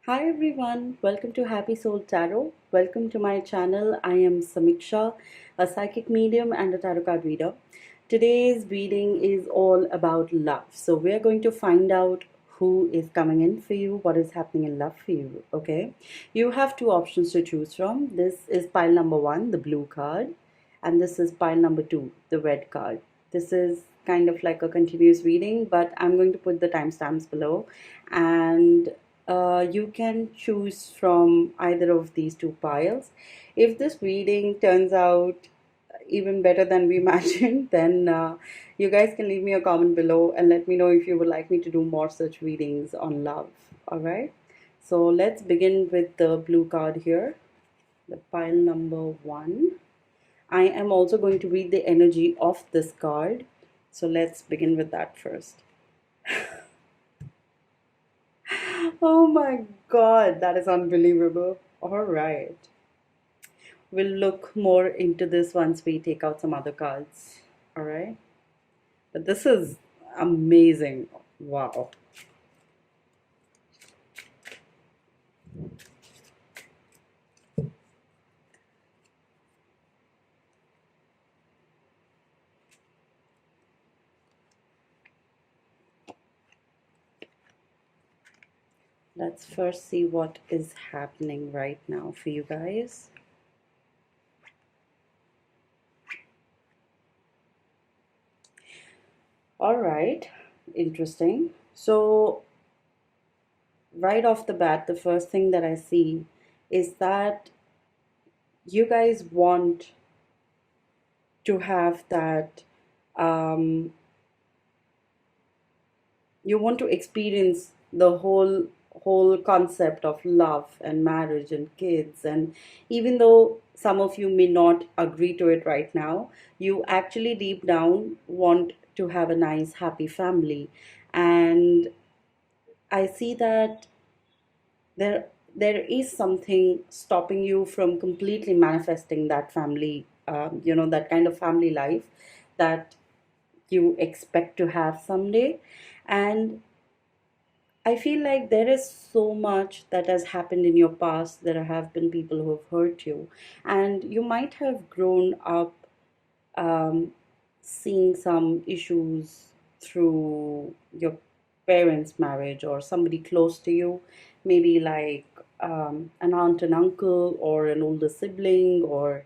Hi everyone, welcome to Happy Soul Tarot. Welcome to my channel. I am Samiksha, a psychic medium and a tarot card reader. Today's reading is all about love. So we're going to find out who is coming in for you, what is happening in love for you, okay? You have two options to choose from. This is pile number 1, the blue card, and this is pile number 2, the red card. This is kind of like a continuous reading, but I'm going to put the timestamps below, and you can choose from either of these two piles. If this reading turns out even better than we imagined, then you guys can leave me a comment below and let me know if you would like me to do more such readings on love. All right, so let's begin with the blue card here, the pile number 1. I am also going to read the energy of this card, so let's begin with that first. Oh my god, that is unbelievable. All right. We'll look more into this once we take out some other cards. All right. But this is amazing. Wow. Let's first see what is happening right now for you guys. All right. Interesting. So, right off the bat, the first thing that I see is that you guys want to have that um, you want to experience the whole concept of love and marriage and kids, and even though some of you may not agree to it right now, you actually deep down want to have a nice happy family. And I see that there there is something stopping you from completely manifesting that family, that kind of family life that you expect to have someday. And I feel like there is so much that has happened in your past. There have been people who have hurt you, and you might have grown up um, seeing some issues through your parents' marriage or somebody close to you, maybe like an aunt and uncle or an older sibling, or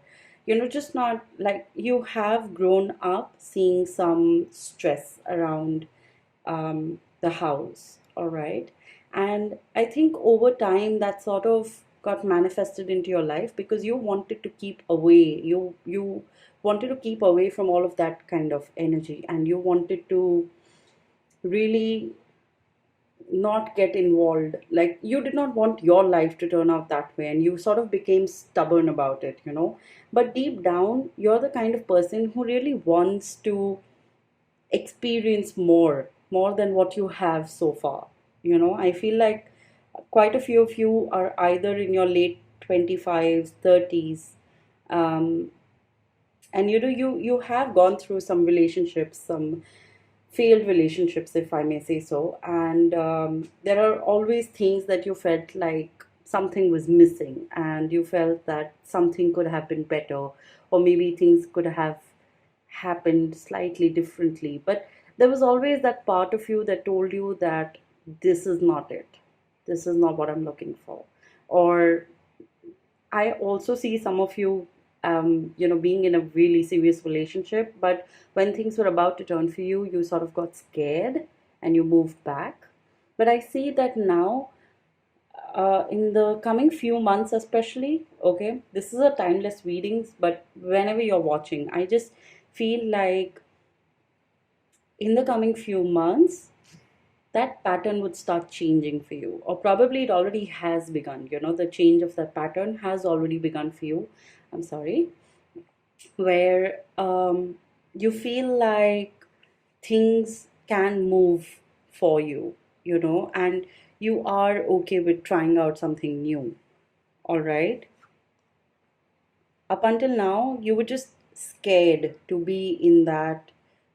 just not like you have grown up seeing some stress around the house. All right. And I think over time that sort of got manifested into your life because you wanted to keep away. You wanted to keep away from all of that kind of energy, and you wanted to really not get involved. Like you did not want your life to turn out that way, and you sort of became stubborn about it. But deep down, you're the kind of person who really wants to experience more than what you have so far. I feel like quite a few of you are either in your late 25s, 30s, um, and you have gone through some relationships, some failed relationships, if I may say so. And there are always things that you felt like something was missing, and you felt that something could have been better, or maybe things could have happened slightly differently. But there was always that part of you that told you that this is not it. This is not what I'm looking for. Or I also see some of you, being in a really serious relationship, but when things were about to turn for you, you sort of got scared and you moved back. But I see that now, in the coming few months, especially, okay, this is a timeless readings, but whenever you're watching, I just feel like in the coming few months, that pattern would start changing for you, or probably it already has begun. The change of that pattern has already begun for you. I'm sorry, where you feel like things can move for you, and you are okay with trying out something new. All right. Up until now, you were just scared to be in that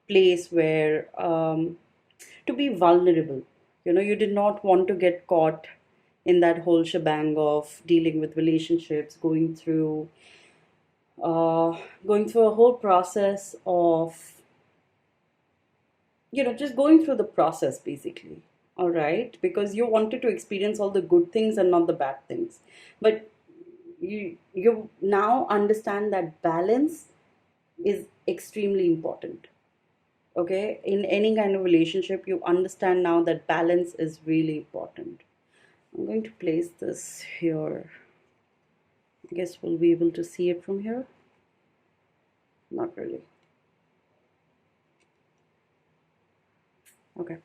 place where to be vulnerable. You did not want to get caught in that whole shebang of dealing with relationships, uh, going through a whole process of, just going through the process basically. All right, because you wanted to experience all the good things and not the bad things, but you now understand that balance is extremely important. Okay, in any kind of relationship, you understand now that balance is really important. I'm going to place this here. I guess we'll be able to see it from here. Not really. Okay,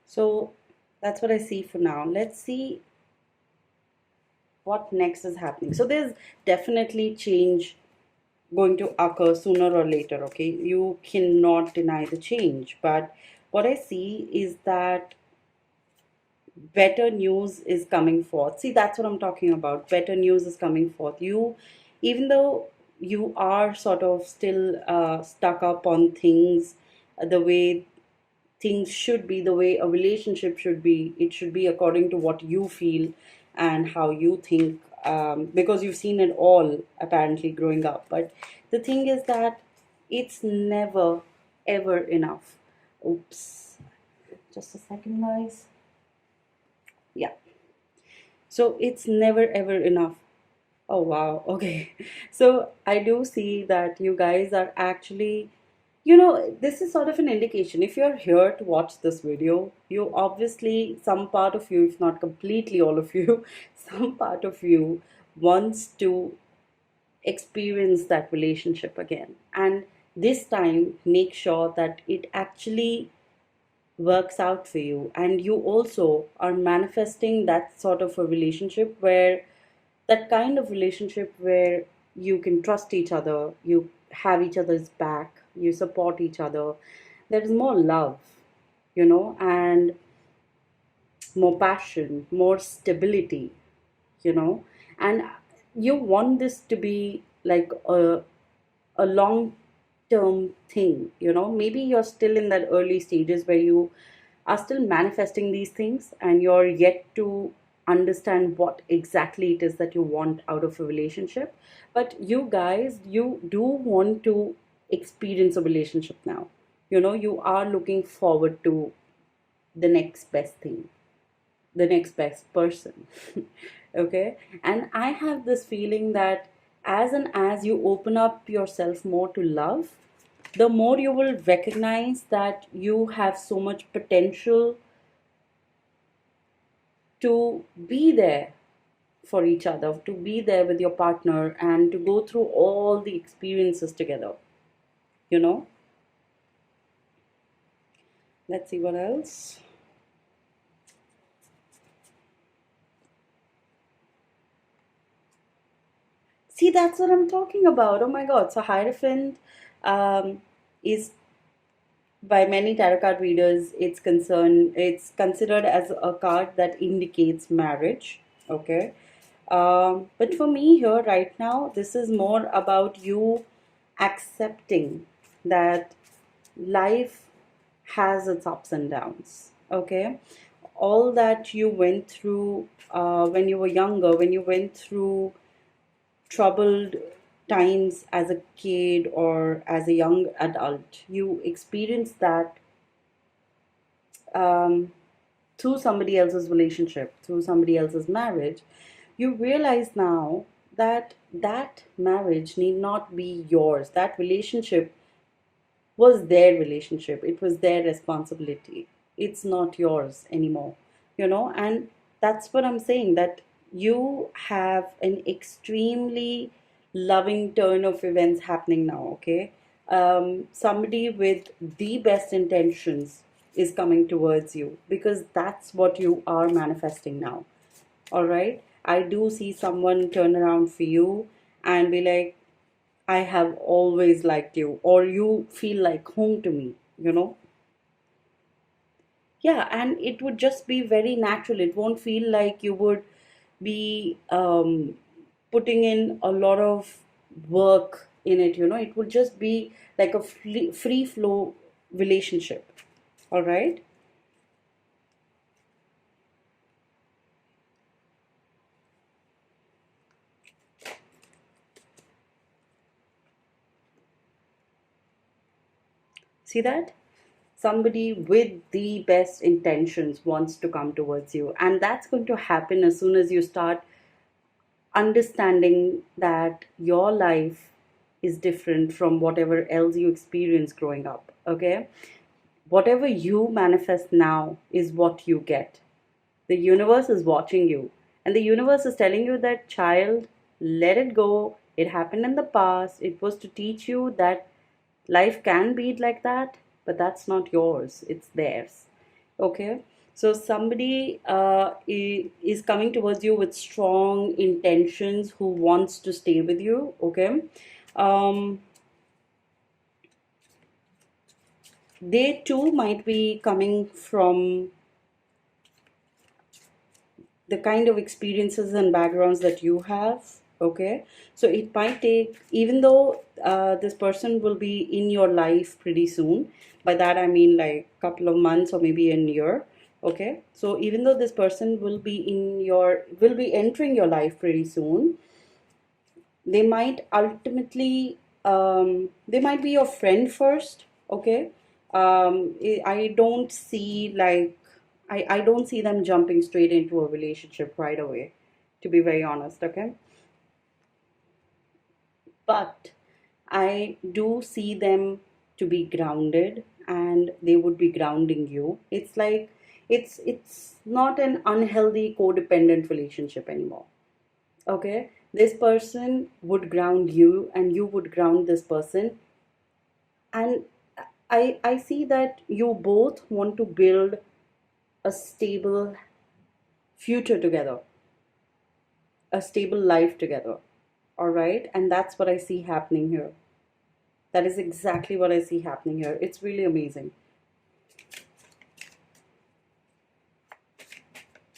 so that's what I see for now. Let's see what next is happening. So there's definitely change going to occur sooner or later. Okay, you cannot deny the change, but what I see is that better news is coming forth. See, that's what I'm talking about. Better news is coming forth. Even though you are sort of still stuck up on things, the way things should be, the way a relationship should be, it should be according to what you feel and how you think, because you've seen it all apparently growing up. But the thing is that it's never ever enough. Oops, just a second, guys. Yeah. So it's never ever enough. Oh wow, okay. So I do see that you guys are actually, this is sort of an indication. If you're here to watch this video, you obviously, some part of you, if not completely all of you, some part of you wants to experience that relationship again. And this time, make sure that it actually works out for you, and you also are manifesting that sort of a relationship where that kind of relationship where you can trust each other, you have each other's back, you support each other. There is more love, and more passion, more stability, and you want this to be like a long term thing. Maybe you're still in that early stages where you are still manifesting these things and you're yet to understand what exactly it is that you want out of a relationship. But you guys, you do want to experience a relationship now. You are looking forward to the next best thing, the next best person. Okay, and I have this feeling that as you open up yourself more to love, the more you will recognize that you have so much potential to be there for each other, to be there with your partner, and to go through all the experiences together. You know, let's see what else. See, that's what I'm talking about. Oh my God. So, Hierophant is, by many tarot card readers, it's considered as a card that indicates marriage. Okay. But for me here right now, this is more about you accepting that life has its ups and downs. Okay, all that you went through when you were younger, when you went through troubled times as a kid or as a young adult, you experienced that um, through somebody else's relationship, through somebody else's marriage. You realize now that that marriage need not be yours. That relationship was their relationship, it was their responsibility, it's not yours anymore. And that's what I'm saying, that you have an extremely loving turn of events happening now. Okay, somebody with the best intentions is coming towards you, because that's what you are manifesting now. All right, I do see someone turn around for you and be like, I have always liked you, or you feel like home to me. Yeah, and it would just be very natural. It won't feel like you would be putting in a lot of work in it. It would just be like a free flow relationship. All right. See that? Somebody with the best intentions wants to come towards you, and that's going to happen as soon as you start understanding that your life is different from whatever else you experienced growing up. Okay, whatever you manifest now is what you get. The universe is watching you, and the universe is telling you that, child, let it go. It happened in the past. It was to teach you that life can be like that, but that's not yours, it's theirs. Okay, so somebody is coming towards you with strong intentions, who wants to stay with you. Okay, um, they too might be coming from the kind of experiences and backgrounds that you have. Okay, so it might take, even though this person will be in your life pretty soon, by that I mean like couple of months or maybe a year. Okay, so even though this person will be entering your life pretty soon, they might ultimately, they might be your friend first. Okay, I don't see like, I don't see them jumping straight into a relationship right away, to be very honest. Okay, but I do see them to be grounded, and they would be grounding you. It's like, it's not an unhealthy codependent relationship anymore. Okay, this person would ground you and you would ground this person. And I see that you both want to build a stable future together, a stable life together. All right, and that's what I see happening here. That is exactly what I see happening here. It's really amazing.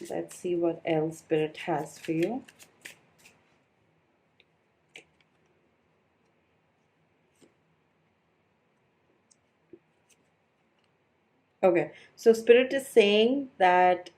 Let's see what else Spirit has for you. Okay, so Spirit is saying that,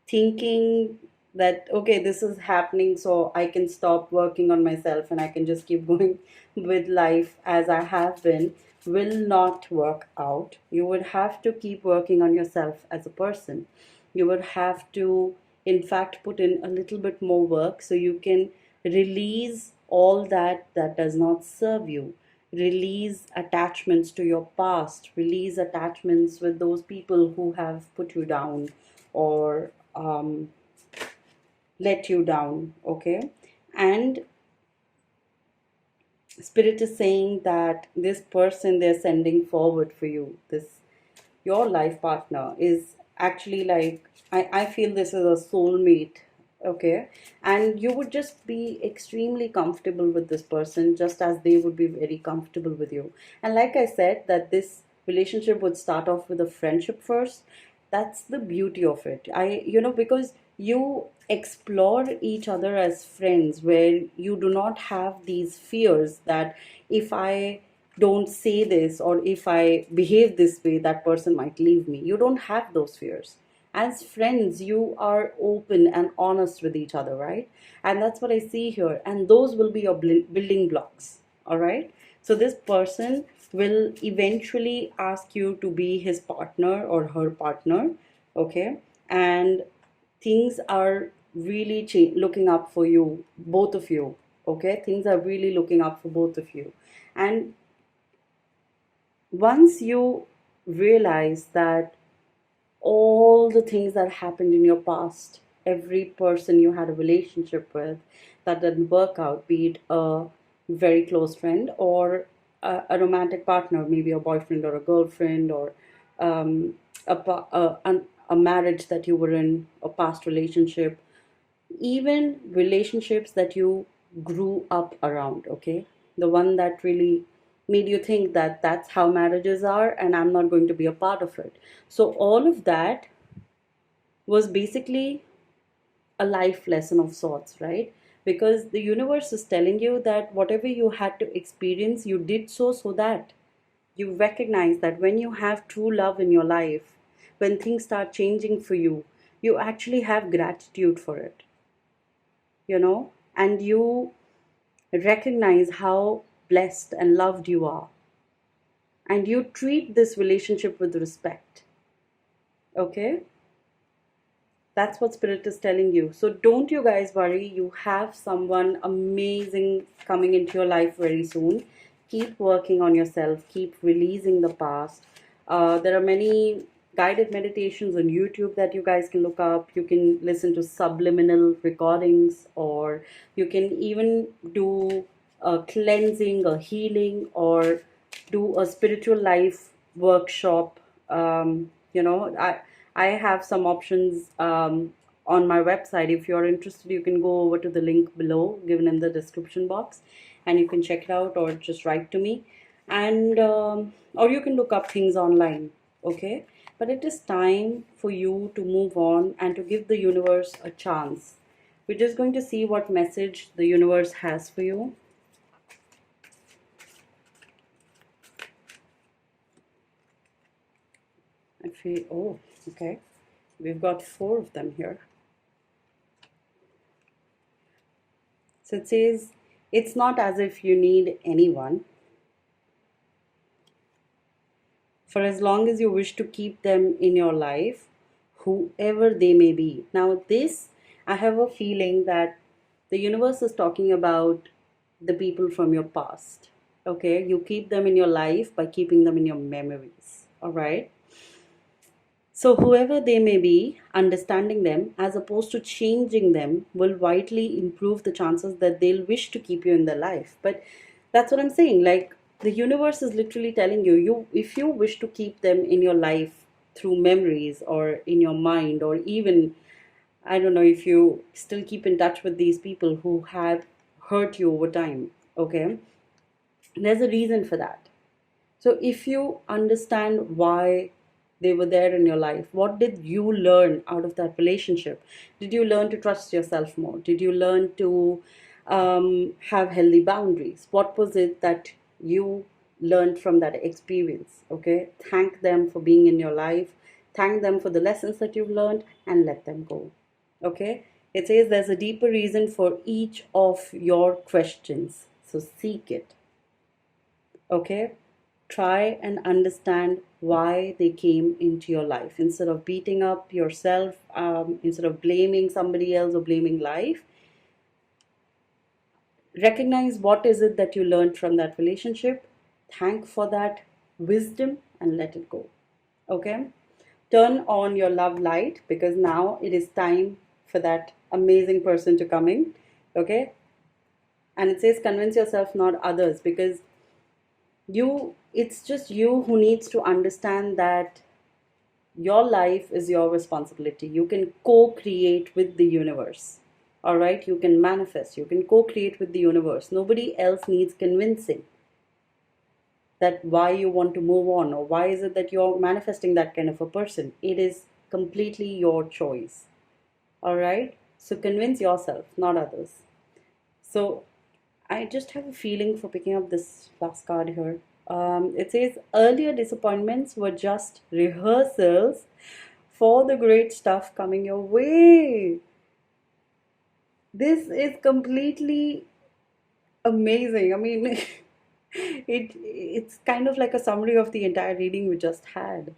thinking that, okay, this is happening, so I can stop working on myself and I can just keep going with life as I have been, will not work out. You would have to keep working on yourself as a person. You would have to, in fact, put in a little bit more work so you can release all that does not serve you. Release attachments to your past, release attachments with those people who have put you down, or let you down. Okay, and Spirit is saying that this person they're sending forward for you, this your life partner, is actually like, I feel this is a soulmate. Okay, and you would just be extremely comfortable with this person, just as they would be very comfortable with you. And like I said, that this relationship would start off with a friendship first. That's the beauty of it. Because you explore each other as friends, where you do not have these fears that, if I don't say this or if I behave this way, that person might leave me. You don't have those fears. As friends, you are open and honest with each other, right? And that's what I see here. And those will be your building blocks, all right? So this person will eventually ask you to be his partner or her partner. Okay, and things are really looking up for you, both of you. Okay, things are really looking up for both of you. And once you realize that all the things that happened in your past, every person you had a relationship with that didn't work out, be it a very close friend or a romantic partner, maybe a boyfriend or a girlfriend, or a marriage that you were in, a past relationship, even relationships that you grew up around. Okay, the one that really made you think that that's how marriages are and I'm not going to be a part of it. So all of that was basically a life lesson of sorts, right? Because the universe is telling you that whatever you had to experience, you did so that you recognize that when you have true love in your life, when things start changing for you, you actually have gratitude for it, and you recognize how blessed and loved you are. and you treat this relationship with respect. Okay? That's what Spirit is telling you. So don't you guys worry. You have someone amazing coming into your life very soon. Keep working on yourself. Keep releasing the past. There are many guided meditations on YouTube that you guys can look up. You can listen to subliminal recordings, or you can even do a cleansing, a healing, or do a spiritual life workshop. I have some options on my website. If you're interested, you can go over to the link below given in the description box, and you can check it out, or just write to me, and or you can look up things online. Okay, but it is time for you to move on and to give the universe a chance. We're just going to see what message the universe has for you. I feel, oh, okay. We've got 4 of them here. So it says, it's not as if you need anyone. For as long as you wish to keep them in your life, whoever they may be. Now, this, I have a feeling that the universe is talking about the people from your past. Okay, you keep them in your life by keeping them in your memories. All right. So, whoever they may be, understanding them as opposed to changing them will vitally improve the chances that they'll wish to keep you in their life. But that's what I'm saying. Like, the universe is literally telling you, if you wish to keep them in your life through memories or in your mind, or even, I don't know, if you still keep in touch with these people who have hurt you over time, okay, there's a reason for that. So if you understand why they were there in your life, what did you learn out of that relationship? Did you learn to trust yourself more? Did you learn to have healthy boundaries? What was it that you learned from that experience? Okay, thank them for being in your life. Thank them for the lessons that you've learned, and let them go. Okay, it says there's a deeper reason for each of your questions. So seek it. Okay, try and understand why they came into your life instead of beating up yourself, instead of blaming somebody else or blaming life. Recognize what is it that you learned from that relationship, thank for that wisdom, and let it go. Okay, turn on your love light, because now it is time for that amazing person to come in. Okay, and it says convince yourself, not others, because it's just you who needs to understand that your life is your responsibility. You can co-create with the universe. All right, you can manifest, you can co-create with the universe. Nobody else needs convincing that why you want to move on, or why is it that you're manifesting that kind of a person. It is completely your choice. All right, so convince yourself, not others. So I just have a feeling for picking up this last card here. It says earlier disappointments were just rehearsals for the great stuff coming your way. This is completely amazing. I mean, it's kind of like a summary of the entire reading we just had.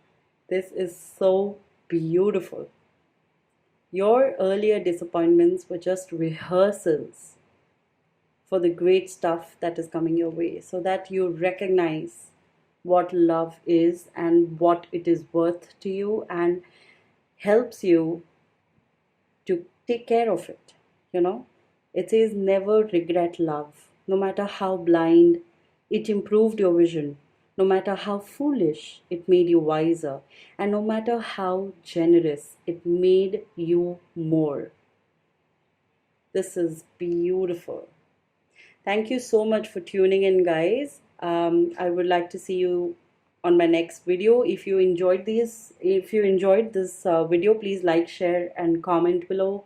This is so beautiful. Your earlier disappointments were just rehearsals for the great stuff that is coming your way, so that you recognize what love is and what it is worth to you, and helps you to take care of it. You know, it says never regret love, no matter how blind it improved your vision, no matter how foolish it made you wiser, and no matter how generous it made you more. This is beautiful. Thank you so much for tuning in, guys. I would like to see you on my next video. If you enjoyed this video, please like, share, and comment below.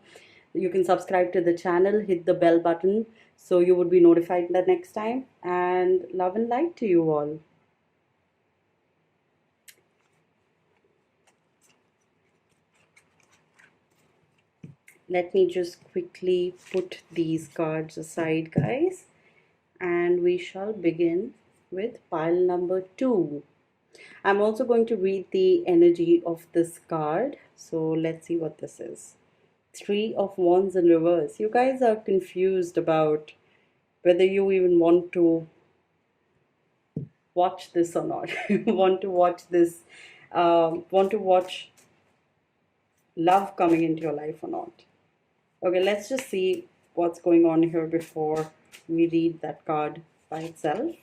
You can subscribe to the channel, hit the bell button so you would be notified the next time. And love and light to you all. Let me just quickly put these cards aside, guys, and we shall begin with pile number 2. I'm also going to read the energy of this card. So let's see what this is. Three of Wands in reverse. You guys are confused about whether you even want to watch this or not. Want to watch this, want to watch love coming into your life or not. Okay, let's just see what's going on here before we read that card by itself.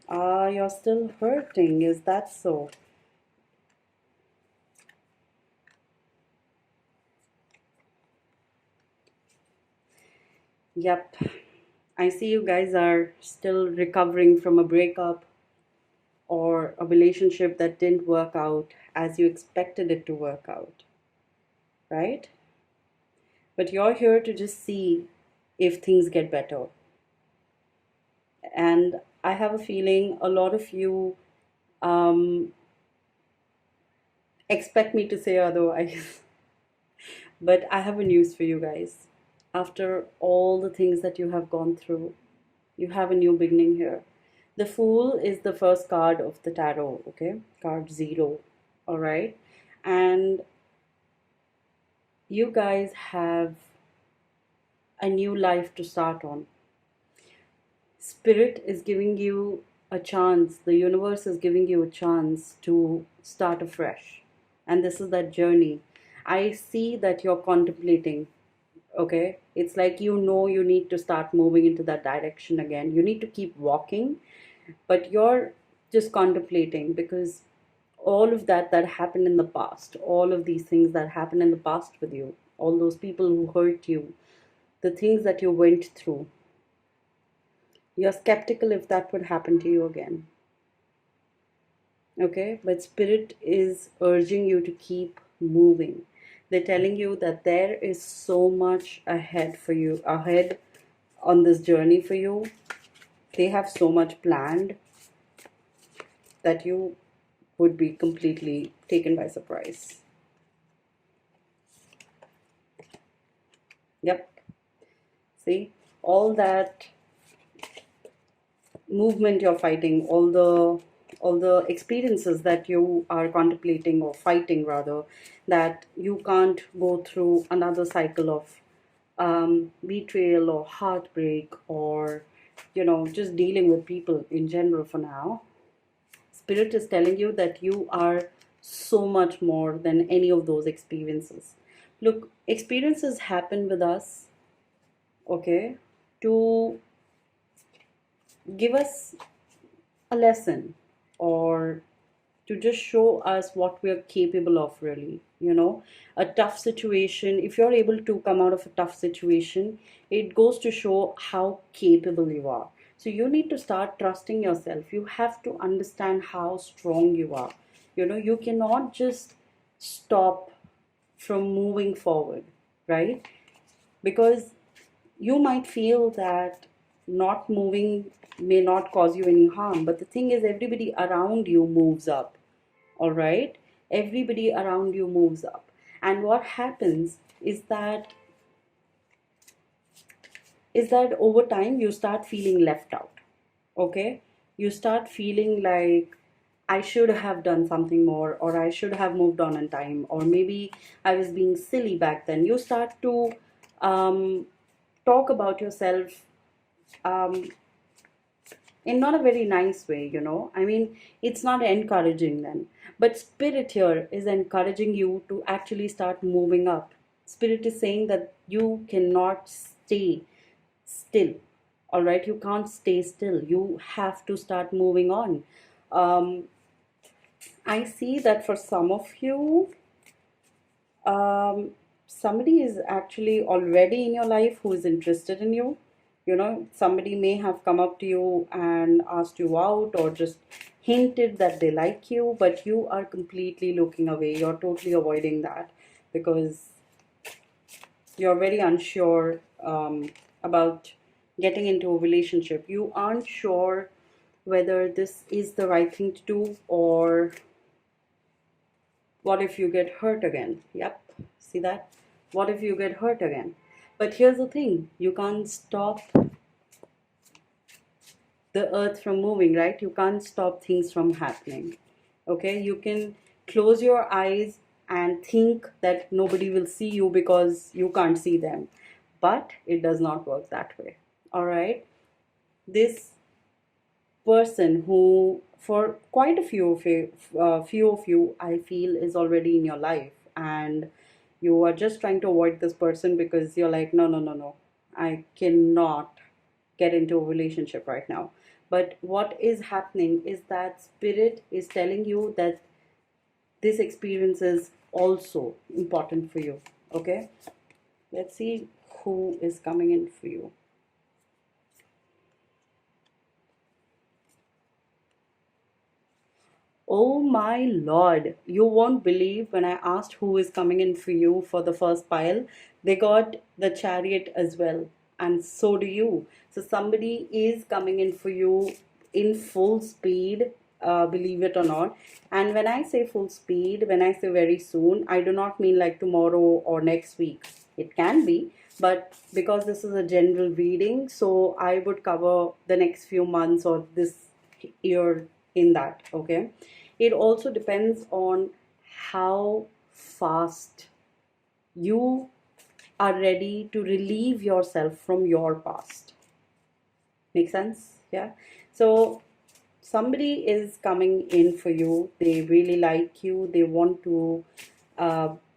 Ah, you're still hurting. Is that so? Yep. I see you guys are still recovering from a breakup or a relationship that didn't work out as you expected it to work out, right? But you're here to just see if things get better. And I have a feeling a lot of you um, expect me to say otherwise. But I have a news for you guys. After all the things that you have gone through, you have a new beginning here. The Fool is the first card of the tarot, okay? Card 0, all right? And you guys have a new life to start on. Spirit is giving you a chance, the universe is giving you a chance to start afresh. And this is that journey. I see that you're contemplating, okay? It's like you need to start moving into that direction again. You need to keep walking, but you're just contemplating because all of that happened in the past, all of these things that happened in the past with you, all those people who hurt you, the things that you went through, you're skeptical if that would happen to you again. Okay, but spirit is urging you to keep moving. They're telling you that there is so much ahead for you, ahead on this journey for you. They have so much planned that you would be completely taken by surprise. Yep. See, all that movement you're fighting, all the experiences that you are contemplating or fighting rather, that you can't go through another cycle of betrayal or heartbreak or just dealing with people in general for now. Spirit is telling you that you are so much more than any of those experiences. Look, experiences happen with us, okay, to give us a lesson or to just show us what we're capable of, really. A tough situation, if you're able to come out of a tough situation, it goes to show how capable you are. So you need to start trusting yourself. You have to understand how strong you are. You cannot just stop from moving forward, right? Because you might feel that not moving may not cause you any harm, but the thing is, everybody around you moves up, all right? Everybody around you moves up. And what happens is that over time you start feeling left out, okay? You start feeling like, I should have done something more, or I should have moved on in time, or maybe I was being silly back then. You start to talk about yourself um, in not a very nice way. I mean, it's not encouraging then. But spirit here is encouraging you to actually start moving up. Spirit is saying that you cannot stay still. All right, you can't stay still. You have to start moving on. Um, I see that for some of you, um, somebody is actually already in your life who is interested in you. Somebody may have come up to you and asked you out or just hinted that they like you, but you are completely looking away. You're totally avoiding that because you're very unsure about getting into a relationship. You aren't sure whether this is the right thing to do, or what if you get hurt again? Yep, see that? What if you get hurt again? But here's the thing, you can't stop the earth from moving, right? You can't stop things from happening. Okay, you can close your eyes and think that nobody will see you because you can't see them, but it does not work that way. All right, this person who for quite a few of you, I feel, is already in your life, and you are just trying to avoid this person because you're like, no, no, no, no, I cannot get into a relationship right now. But what is happening is that spirit is telling you that this experience is also important for you. Okay, let's see who is coming in for you. Oh my lord, you won't believe when I asked who is coming in for you for the first pile, they got the chariot as well. And so do you. So somebody is coming in for you in full speed, believe it or not. And when I say full speed, when I say very soon, I do not mean like tomorrow or next week. It can be, but because this is a general reading, so I would cover the next few months or this year in that. Okay, it also depends on how fast you are ready to relieve yourself from your past. Make sense? Yeah. So somebody is coming in for you, they really like you, they want to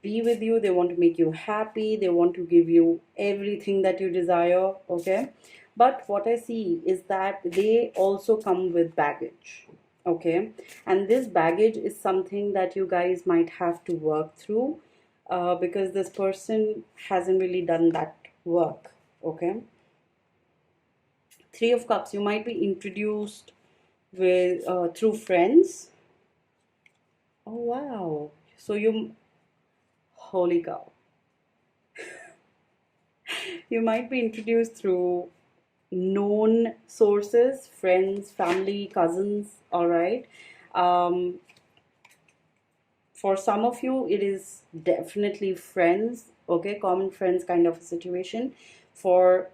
be with you, they want to make you happy, they want to give you everything that you desire. Okay, but what I see is that they also come with baggage. Okay, and this baggage is something that you guys might have to work through, because this person hasn't really done that work. Okay, Three of Cups, you might be introduced with through friends. Oh wow. So you, holy cow. You might be introduced through known sources, friends, family, cousins, all right. Um, for some of you, it is definitely friends, okay, common friends kind of a situation. For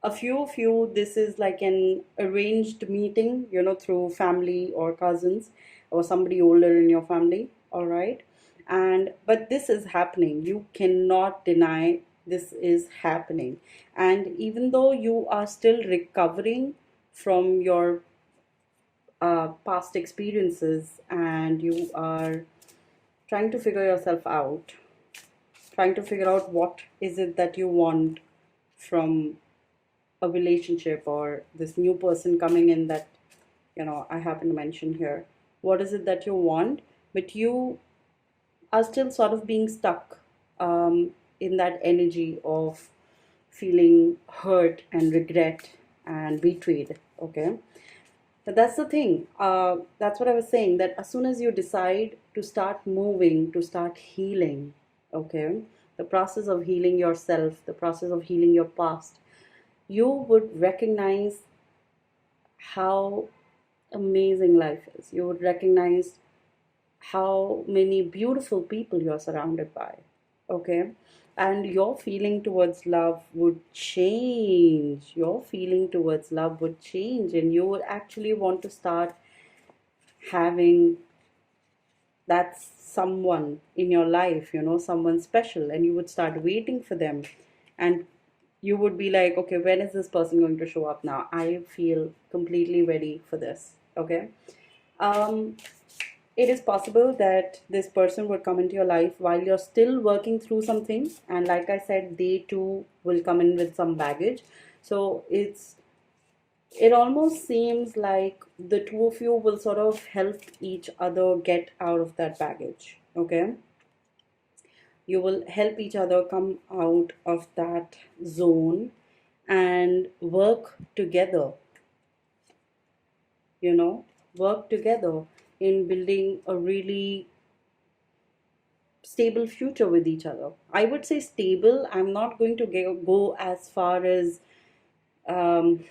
a few of you, this is like an arranged meeting, through family or cousins or somebody older in your family, all right? And but this is happening. You cannot deny this is happening. And even though you are still recovering from your past experiences and you are trying to figure yourself out, trying to figure out what is it that you want from a relationship or this new person coming in that I happen to mention here, what is it that you want, but you are still sort of being stuck in that energy of feeling hurt and regret and betrayed. Okay, but that's the thing, that's what I was saying, that as soon as you decide to start moving, to start healing, okay, the process of healing yourself, the process of healing your past, you would recognize how amazing life is. You would recognize how many beautiful people you're surrounded by. Okay? And your feeling towards love would change. Your feeling towards love would change, and you would actually want to start having that someone in your life, someone special, and you would start waiting for them. And you would be like, okay, when is this person going to show up now? I feel completely ready for this. Okay. Um, it is possible that this person would come into your life while you're still working through something. And like I said, they too will come in with some baggage. So it almost seems like the two of you will sort of help each other get out of that baggage. Okay, you will help each other come out of that zone and work together, you know work together in building a really stable future with each other. I would say stable. I'm not going to go as far as um,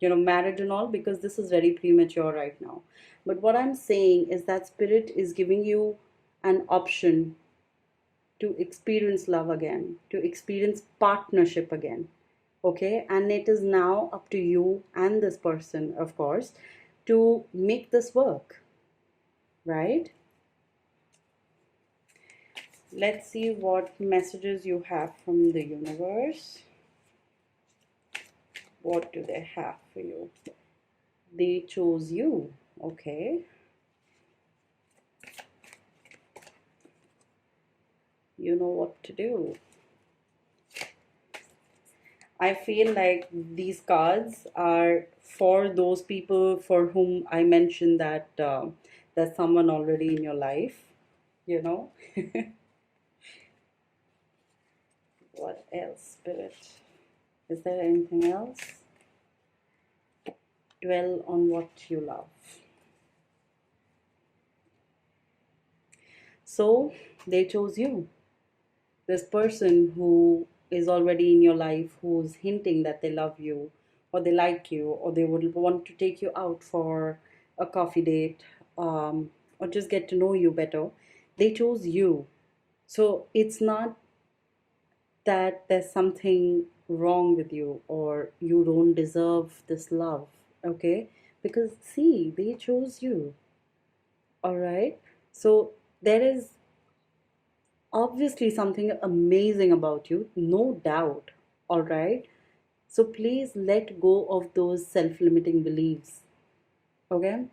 marriage and all, because this is very premature right now. But what I'm saying is that spirit is giving you an option to experience love again, to experience partnership again. Okay, and it is now up to you and this person, of course, to make this work, right? Let's see what messages you have from the universe. What do they have for you? They chose you. Okay. You know what to do. I feel like these cards are for those people for whom I mentioned that there's someone already in your life, you know. What else, Spirit? Is there anything else? Dwell on what you love. So they chose you. This person who is already in your life, who's hinting that they love you, or they like you, or they would want to take you out for a coffee date, or just get to know you better, they chose you. So it's not that there's something wrong with you or you don't deserve this love, okay? Because see, they chose you, all right? So there is obviously something amazing about you, no doubt, all right? So please let go of those self limiting beliefs, okay?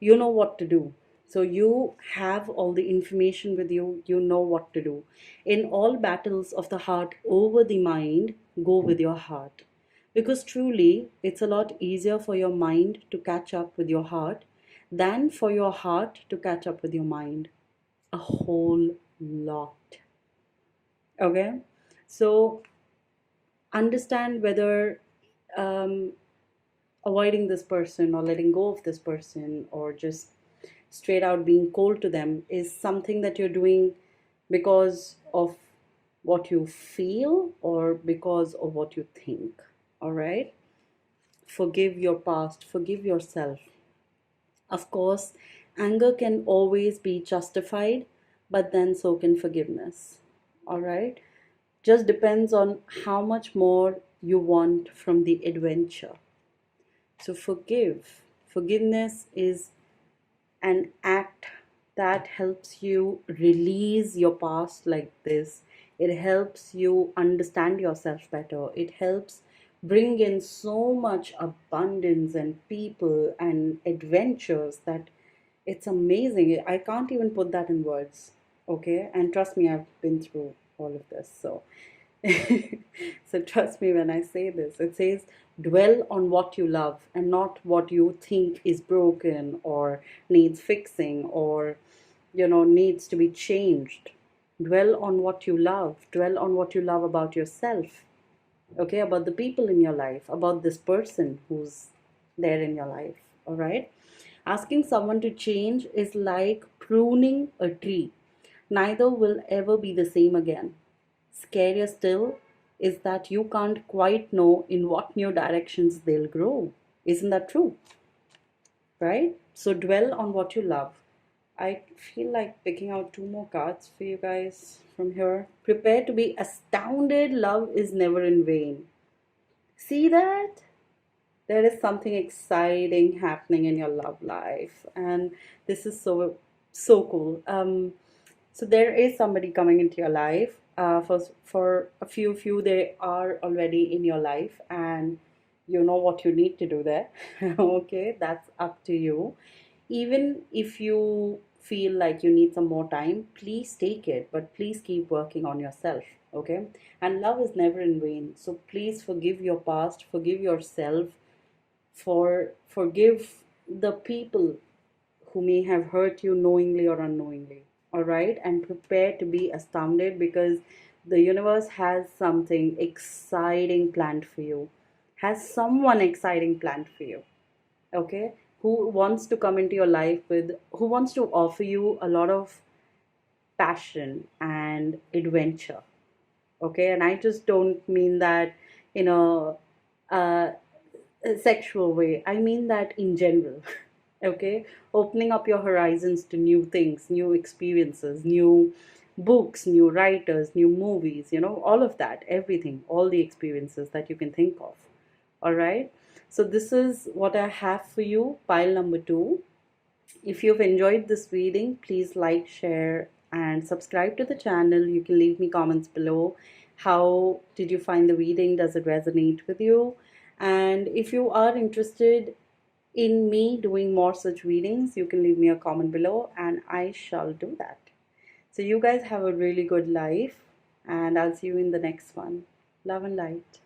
You know what to do. So you have all the information with you, you know what to do. In all battles of the heart over the mind, go with your heart. Because truly, it's a lot easier for your mind to catch up with your heart than for your heart to catch up with your mind. A whole lot. Okay? So understand whether um, avoiding this person or letting go of this person or just straight out being cold to them is something that you're doing because of what you feel or because of what you think. All right? Forgive your past, forgive yourself. Of course, anger can always be justified, but then so can forgiveness. All right? Just depends on how much more you want from the adventure. So forgive. Forgiveness is an act that helps you release your past like this. It helps you understand yourself better. It helps bring in so much abundance and people and adventures that it's amazing. I can't even put that in words. Okay? And trust me, I've been through all of this. So so trust me when I say this. It says dwell on what you love and not what you think is broken or needs fixing or needs to be changed. Dwell on what you love. Dwell on what you love about yourself. Okay, about the people in your life, about this person who's there in your life. All right. Asking someone to change is like pruning a tree. Neither will ever be the same again. Scarier still is that you can't quite know in what new directions they'll grow. Isn't that true? Right? So dwell on what you love. I feel like picking out two more cards for you guys from here. Prepare to be astounded. Love is never in vain. See that? There is something exciting happening in your love life, and this is so cool. So there is somebody coming into your life. For a few they are already in your life, and you know what you need to do there. Okay, that's up to you. Even if you feel like you need some more time, please take it, but please keep working on yourself. Okay, and love is never in vain. So please forgive your past, forgive yourself, forgive the people who may have hurt you knowingly or unknowingly. All right, and prepare to be astounded because the universe has something exciting planned for you, has someone exciting planned for you. Okay, who wants to come into your life with, who wants to offer you a lot of passion and adventure. Okay, and I just don't mean that in a sexual way. I mean that in general. Okay, opening up your horizons to new things, new experiences, new books, new writers, new movies, all of that, everything, all the experiences that you can think of. All right. So this is what I have for you, pile number two. If you've enjoyed this reading, please like, share, and subscribe to the channel. You can leave me comments below. How did you find the reading? Does it resonate with you? And if you are interested in me doing more such readings, you can leave me a comment below and I shall do that. So you guys have a really good life, and I'll see you in the next one. Love and light.